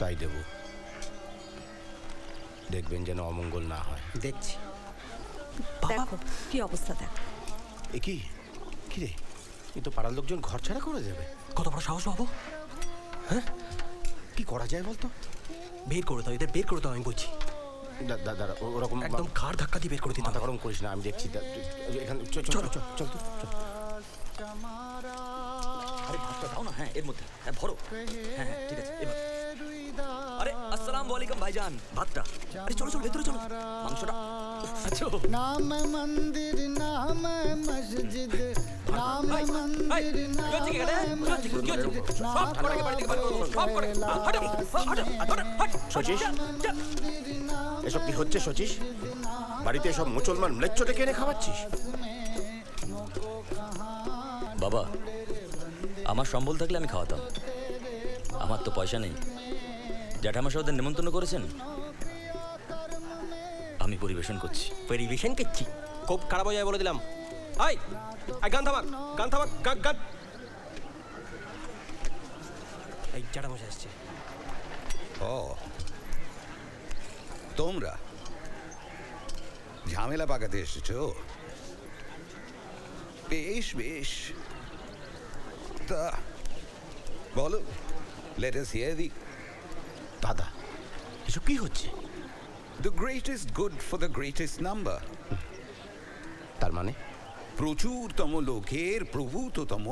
তাই দেব, দেখবেন যেন অমঙ্গল না হয়। দেখছি। দেখো কি অবস্থা, দেখ। এ কি কি রে, এ তো পাড়ার লোকজন ঘর ছাড়া করে দেবে। কত বড় সাহস বাবু! হ্যাঁ, কি করা যায় বলতো? বের করে দাও, এদের বের করে দাও, আমি বলছি। দাদা ওরকম একদম ঘাড় ধাক্কা দিয়ে বের করে দিতে মাথা হবে। গরম করিস না, আমি দেখছি। এখানে চল চল চল চল তো, চল। আরে ভাতটা দাও না। হ্যাঁ, এর মধ্যে। হ্যাঁ, ভরো। হ্যাঁ হ্যাঁ, ঠিক আছে। এবার আরে আসসালামু আলাইকুম ভাইজান। ভাতটা। আরে চলো চলো, ভেতরে চলো। মাংসটা। আচ্ছা। नाम मंदिर नाम मस्जिद नाम मंदिर नाम শচীশ, এসব কি হচ্ছে শচীশ? বাড়িতে সব মুসলমান ম্লেচ্ছ ডেকে এনে খাওয়াচ্ছিস? বাবা, আমার সম্বল থাকলে আমি খাওয়াতাম। আমার তো পয়সা নেই। জ্যাঠামশাই ওদের নেমন্তন্ন করেছেন, আমি পরিবেশন করছি। পরিবেশন করছি, খুব খারাপ হয়ে যায় বলে দিলাম। আই গান থামাক, গান থামাক, গান। এই জ্যাঠামশাই আসছে। ও, তোমরা ঝামেলা পাকাতে এসেছো? বেশ বেশ, তা বলো, লেট আস হিয়ার দি। দাদা, এসব কি হচ্ছে? The greatest good for the greatest number. তার মানে প্রচুরতম লোকের প্রভূততম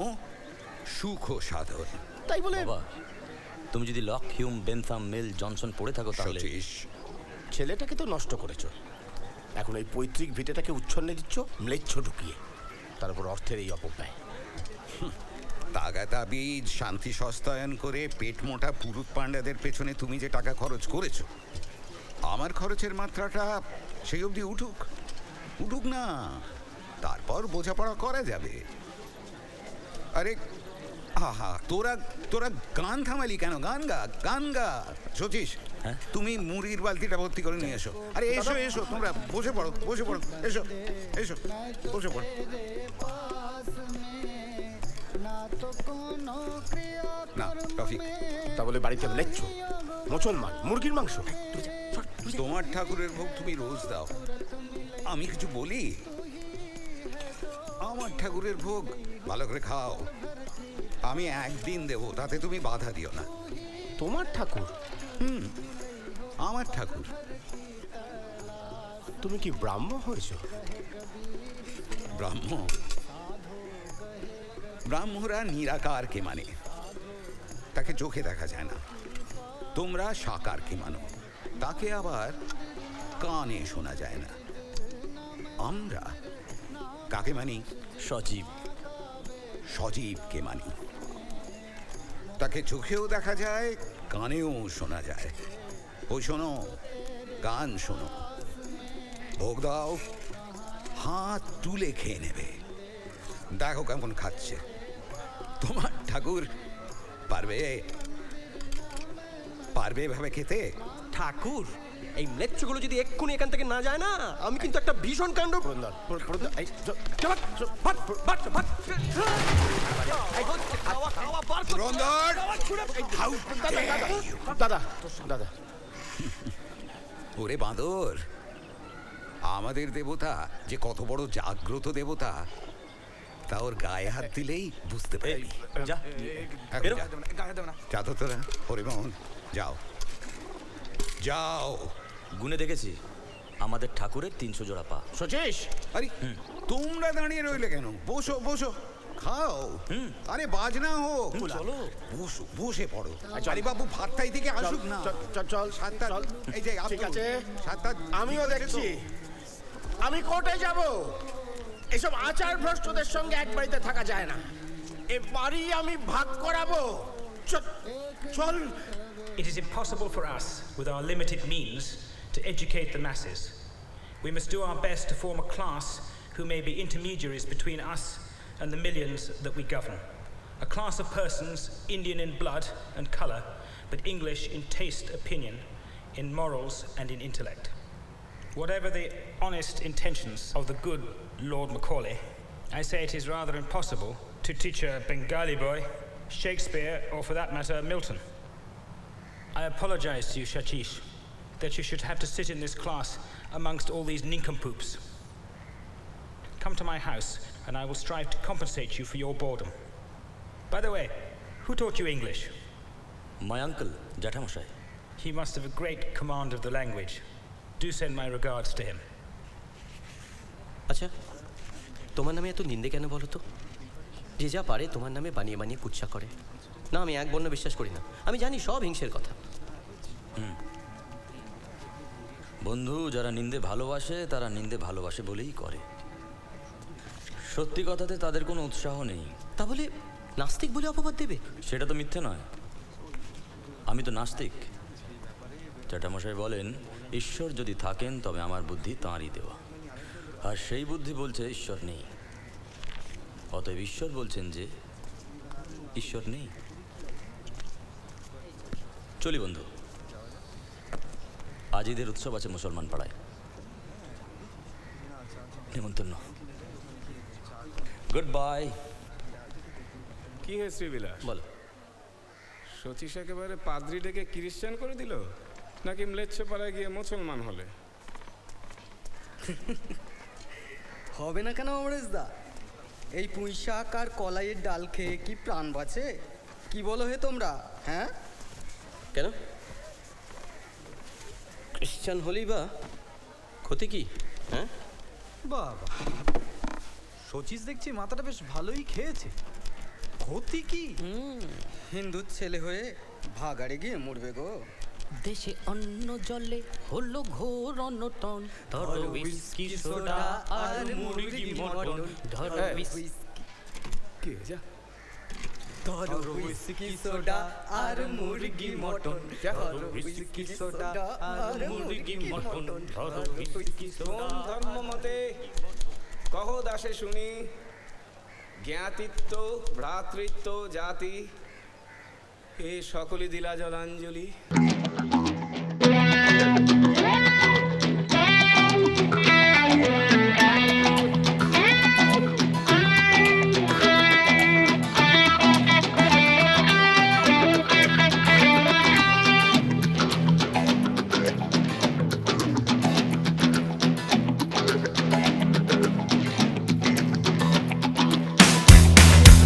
সুখ সাধন। তাই বলে বাবা, তুমি যদি লক, হিউম, বেনথাম, মিল, জনসন পড়ে থাকো তাহলে। সতীশ, ছেলেটাকে তো নষ্ট করেছ, এখন এই পৈতৃক ভিটেটাকে উচ্ছন্নে দিচ্ছ ম্লেচ্ছ ঢুকিয়ে, তারপর অর্থের এই অপব্যয়। তাগাদা বীজ শান্তি সস্তায়ন করে পেট মোটা পুরুত পাণ্ডাদের পেছনে তুমি যে টাকা খরচ করেছো, আমার খরচের মাত্রাটা সেই অবধি উঠুক না, তারপর বোঝাপড়া করা যাবে। আরে আহা, তোরা গান থামালি কেন? গান গা। শচীশ, হ্যাঁ? তুমি মুড়ির বালতিটা ভর্তি করে নিয়ে এসো। আরে এসো, তোমরা বসে পড়ো। এসো বসে পড়ো। না রফিক, তা বলে বাড়িতে ম্লেচ্ছ, মুসলমান, মুরগির মাংস। তোমার ঠাকুরের ভোগ তুমি রোজ দাও, আমি কিছু বলি? আমার ঠাকুরের ভোগ ভালো করে খাও, আমি একদিন দেবো, তাতে তুমি বাধা দিও না। তোমার ঠাকুর? আমার ঠাকুর। তুমি কি ব্রাহ্ম হয়েছ? ব্রাহ্মরা নিরাকারকে মানে, তাকে চোখে দেখা যায় না। তোমরা সাকারকে মানো, তাকে আবার কানে শোনা যায় না। আমরা কাকে মানি? সজীবকে মানি, তাকে চোখেও দেখা যায়, কানেও শোনা যায়। ওই শোনো, গান শোনো, ভোগ দাও, হাত তুলে খেয়ে নেবে, দেখো কেমন খাচ্ছে। তোমার ঠাকুর পারবে এভাবে খেতে? ঠাকুর, এই ম্লেচ্ছগুলো যদি এক্ষুনি এখান থেকে না যায় না, আমি কিন্তু একটা ভীষণ কাণ্ড। দাদা, ওরে বাঁদর, আমাদের দেবতা যে কত বড় জাগ্রত দেবতা তা ওর গায়ে হাত দিলেই বুঝতে পারবি। যা, এখন বেরো। যা তো তোরা, হরিমোহন যাও। গুনে দেখেছি আমাদের ঠাকুরের 300 জোড়া পা। শচীশ, আরে তোমরা দাঁড়িয়ে রইলে কেন? বসো, খাও। আরে বাজনা হোক, চলো। বসে পড়ো। আরে বাবু, ভাতটাই থেকে আসুক না। চল। সাতটা, এই যে ঠিক আছে, সাতটা। আমিও দেখছি। আমি কোর্টে যাব। এসব আচার ভ্রষ্টদের সঙ্গে এক বাড়িতে থাকা যায় না। এ বাড়ি আমি ভাগ করাবো। চল। It is impossible for us, with our limited means, to educate the masses. We must do our best to form a class who may be intermediaries between us and the millions that we govern. A class of persons Indian in blood and colour, but English in taste, opinion, in morals and in intellect. Whatever the honest intentions of the good Lord Macaulay, I say it is rather impossible to teach a Bengali boy Shakespeare, or for that matter, Milton. I apologize to you, Shachish, that you should have to sit in this class amongst all these nincompoops. Come to my house, and I will strive to compensate you for your boredom. By the way, who taught you English? My uncle জ্যাঠামশাই। He must have a great command of the language. Do send my regards to him. আচ্ছা তোমার নামে এত নিন্দে কেন বলো তো? যে যা পারে তোমার নামে বানিয়ে বানিয়ে কুৎসা করে। না, আমি এক বর্ণ বিশ্বাস করি না। আমি জানি সব হিংসের কথা। বন্ধু, যারা নিন্দে ভালোবাসে তারা নিন্দে ভালোবাসে বলেই করে। সত্যি কথাতে তাদের কোনো উৎসাহ নেই। তাহলে নাস্তিক বলে অপবাদ দেবে? সেটা তো মিথ্যে নয়। আমি তো নাস্তিক। জ্যাঠামশাই বলেন, ঈশ্বর যদি থাকেন তবে আমার বুদ্ধি তাঁরই দেওয়া, আর সেই বুদ্ধি বলছে ঈশ্বর নেই। অতএব ঈশ্বর বলছেন যে ঈশ্বর নেই। চলি বন্ধু, আজ ঈদের উৎসব আছে মুসলমান পাড়ায়, নেমন্তন্ন। Good bye. কি হে শ্রীবিলাস, বলো। সতীশ একেবারে পাদ্রি ডেকে খ্রিস্টান করে দিল, নাকি ম্লেচ্ছ পাড়ায় গিয়ে মুসলমান হলে? হবে না কেন অমরেশ দা? এই পুঁই শাক আর কলাইয়ের ডাল খেয়ে কি প্রাণ বাঁচে? কি বলো হে তোমরা, হ্যাঁ? কেন খ্রিস্টান হলেই বা ক্ষতি কি? হ্যাঁ বাবা, শচীশ দেখছি মাথাটা বেশ ভালোই খেয়েছে। ক্ষতি কি? হিন্দুর ছেলে হয়ে ভাগাড়ে গিয়ে মরবে গো। দেশে অন্ন জলে হলো ঘোর অনটন, ধরো হুইস্কি সোডা আর মুরগি মটন, ধরো কে যা ধরো হুইস্কি সোডা আর মুরগি মটন, ধরো হুইস্কি সোডা আর মুরগি মটন, ধরো হুইস্কি সোডা। কোন ধর্ম মতে কহ দাসে শুনি, জ্ঞাতিত্ব ভ্রাতৃত্ব জাতি এ সকলই দিলা জলাঞ্জলি।